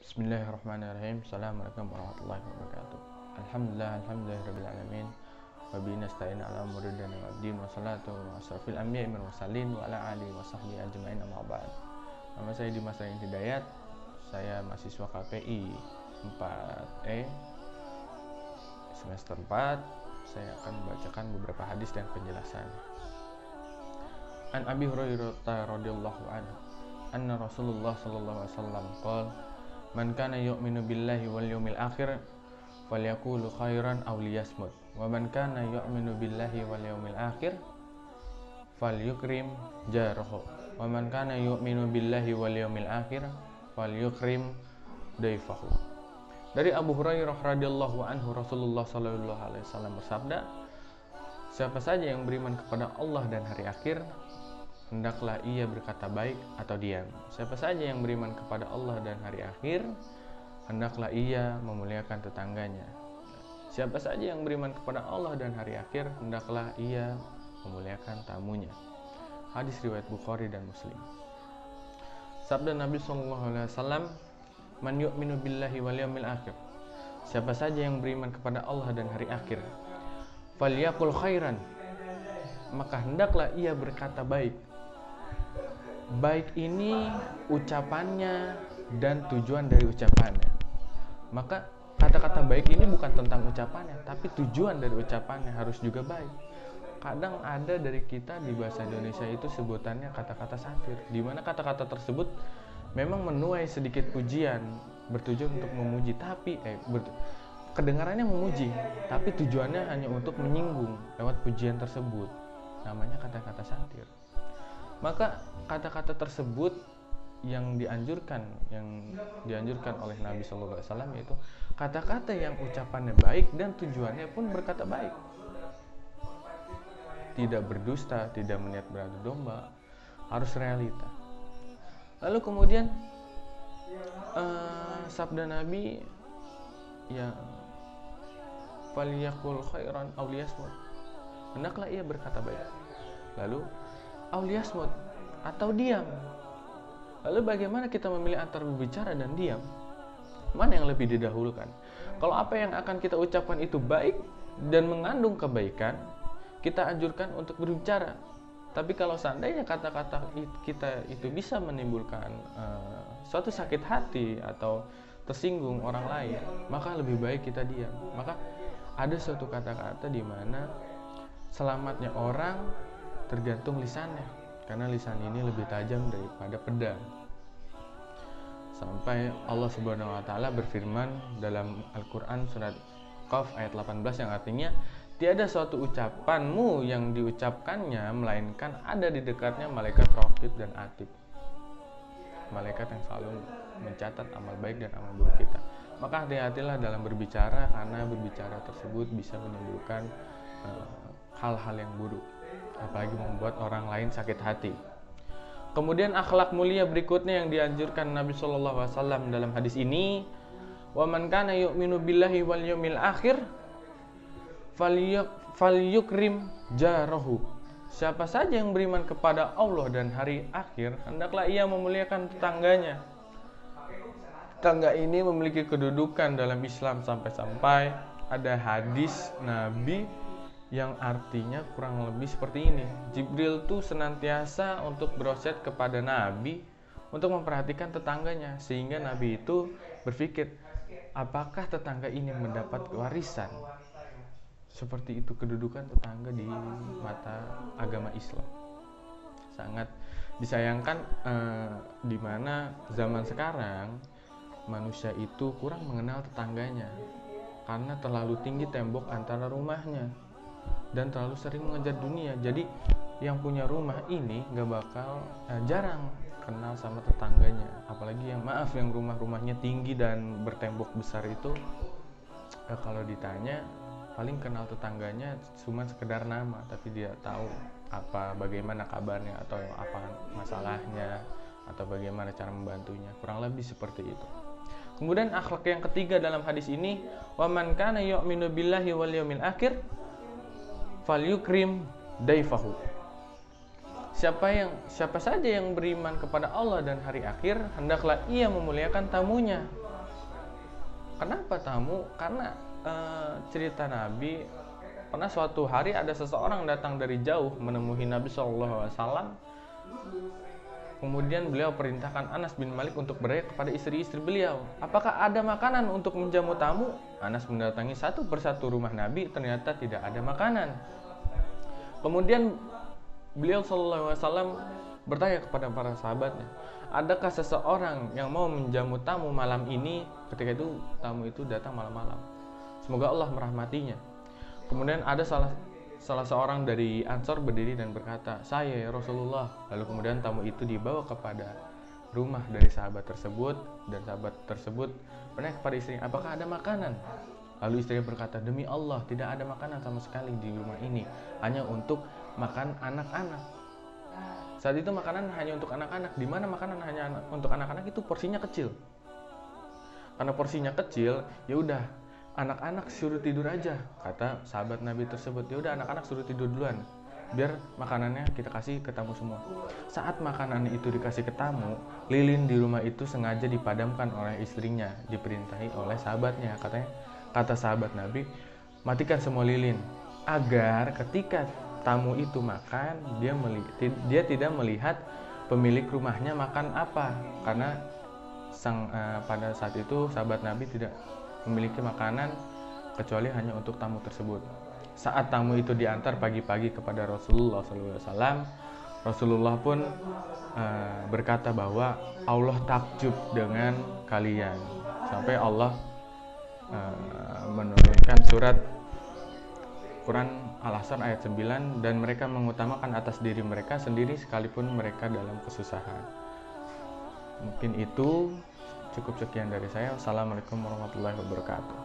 Bismillahirrahmanirrahim. Assalamualaikum warahmatullahi wabarakatuh. Alhamdulillah alamin. Wa bihi nasta'in ala umuri dunya waddin wa salatu wa asrafil anbiya'i wal mursalin wa ala alihi wa sahbihi ajma'in amma ba'd. Nama saya Dimas Ryan Hidayat. Saya mahasiswa KPI 4E semester 4. Saya akan membacakan beberapa hadis dan penjelasan. An Abi Hurairah radhiyallahu anhu anna Rasulullah sallallahu alaihi wasallam qala man kana yu'minu billahi wal yawmil akhir falyaqul khairan aw liyasmut wa man kana yu'minu billahi wal yawmil akhir falyukrim jarahu wa man kana yu'minu billahi wal yawmil akhir falyukrim daifahu. Dari Abu Hurairah radhiyallahu anhu, Rasulullah sallallahu alaihi wasallam bersabda, siapa saja yang beriman kepada Allah dan hari akhir, hendaklah ia berkata baik atau diam. Siapa saja yang beriman kepada Allah dan hari akhir, hendaklah ia memuliakan tetangganya. Siapa saja yang beriman kepada Allah dan hari akhir, hendaklah ia memuliakan tamunya. Hadis riwayat Bukhari dan Muslim. Sabda Nabi SAW, man yu'minu billahi wal yawmil akhir. Siapa saja yang beriman kepada Allah dan hari akhir, falyaqul khairan, maka hendaklah ia berkata baik. Baik ini ucapannya dan tujuan dari ucapannya. Maka kata-kata baik ini bukan tentang ucapannya, tapi tujuan dari ucapannya harus juga baik. Kadang ada dari kita di bahasa Indonesia itu sebutannya kata-kata satir, di mana kata-kata tersebut memang menuai sedikit pujian, bertujuan untuk memuji, tapi kedengarannya memuji, tapi tujuannya hanya untuk menyinggung lewat pujian tersebut. Namanya kata-kata satir. Maka kata-kata tersebut yang dianjurkan oleh Nabi Sallallahu Alaihi Wasallam yaitu kata-kata yang ucapannya baik dan tujuannya pun berkata baik, tidak berdusta, tidak meniat beradu domba, harus realita. Lalu kemudian sabda Nabi ya falyaqul khairan aw liyasmut, hendaklah ia berkata baik. Lalu auliyasmut atau diam. Lalu bagaimana kita memilih antara berbicara dan diam? Mana yang lebih didahulukan? Kalau apa yang akan kita ucapkan itu baik dan mengandung kebaikan, kita anjurkan untuk berbicara. Tapi kalau seandainya kata-kata kita itu bisa menimbulkan suatu sakit hati atau tersinggung orang lain, maka lebih baik kita diam. Maka ada suatu kata-kata di mana selamatnya orang tergantung lisannya, karena lisan ini lebih tajam daripada pedang. Sampai Allah Subhanahu wa taala berfirman dalam Al-Qur'an surat Qaf ayat 18 yang artinya, tiada suatu ucapanmu yang diucapkannya melainkan ada di dekatnya malaikat raqib dan atid. Malaikat yang selalu mencatat amal baik dan amal buruk kita. Maka hati-hatilah dalam berbicara, karena berbicara tersebut bisa menimbulkan hal-hal yang buruk, apalagi membuat orang lain sakit hati. Kemudian akhlak mulia berikutnya yang dianjurkan Nabi Shallallahu Alaihi Wasallam dalam hadis ini, wa man kana yu'minu billahi wal yawmil akhir falyukrim jarahu. Siapa saja yang beriman kepada Allah dan hari akhir, hendaklah ia memuliakan tetangganya. Tetangga ini memiliki kedudukan dalam Islam sampai-sampai ada hadis Nabi yang artinya kurang lebih seperti ini. Jibril tuh senantiasa untuk berwasiat kepada Nabi untuk memperhatikan tetangganya, sehingga Nabi itu berpikir, apakah tetangga ini mendapat warisan? Seperti itu kedudukan tetangga di mata agama Islam. Sangat disayangkan di mana zaman sekarang manusia itu kurang mengenal tetangganya karena terlalu tinggi tembok antara rumahnya dan terlalu sering mengejar dunia. Jadi yang punya rumah ini gak bakal jarang kenal sama tetangganya. Apalagi yang rumahnya tinggi dan bertembok besar itu, kalau ditanya paling kenal tetangganya cuma sekedar nama, tapi dia tahu bagaimana kabarnya atau apa masalahnya atau bagaimana cara membantunya. Kurang lebih seperti itu. Kemudian akhlak yang ketiga dalam hadis ini, wa man kana yu'minu billahi wal yawmil akhir falyukrim daifahu. Siapa saja yang beriman kepada Allah dan hari akhir, hendaklah ia memuliakan tamunya. Kenapa tamu? Karena cerita Nabi, pernah suatu hari ada seseorang datang dari jauh menemui Nabi SAW. Kemudian beliau perintahkan Anas bin Malik untuk bertanya kepada istri-istri beliau, apakah ada makanan untuk menjamu tamu? Anas mendatangi satu persatu rumah Nabi, ternyata tidak ada makanan. Kemudian beliau SAW bertanya kepada para sahabatnya, adakah seseorang yang mau menjamu tamu malam ini? Ketika itu tamu itu datang malam-malam. Semoga Allah merahmatinya. Kemudian ada salah seorang dari Ansor berdiri dan berkata, saya ya Rasulullah. Lalu kemudian tamu itu dibawa kepada rumah dari sahabat tersebut, dan sahabat tersebut bertanya kepada istrinya, apakah ada makanan? Lalu istrinya berkata, demi Allah tidak ada makanan sama sekali di rumah ini, hanya untuk makan anak-anak. Saat itu makanan hanya untuk anak-anak. Di mana makanan hanya untuk anak-anak itu porsinya kecil. Karena porsinya kecil, ya udah anak-anak suruh tidur aja, kata sahabat Nabi tersebut. Ya udah anak-anak suruh tidur duluan, biar makanannya kita kasih ke tamu semua. Saat makanan itu dikasih ke tamu, lilin di rumah itu sengaja dipadamkan oleh istrinya, diperintahi oleh sahabatnya. Kata sahabat Nabi, matikan semua lilin agar ketika tamu itu makan, dia tidak melihat pemilik rumahnya makan apa, karena pada saat itu sahabat Nabi tidak memiliki makanan kecuali hanya untuk tamu tersebut. Saat tamu itu diantar pagi-pagi kepada Rasulullah SAW, Rasulullah pun berkata bahwa Allah takjub dengan kalian, sampai Allah menurunkan surat Quran Al-Asr ayat 9, dan mereka mengutamakan atas diri mereka sendiri sekalipun mereka dalam kesusahan. Mungkin itu cukup, sekian dari saya. Wassalamualaikum warahmatullahi wabarakatuh.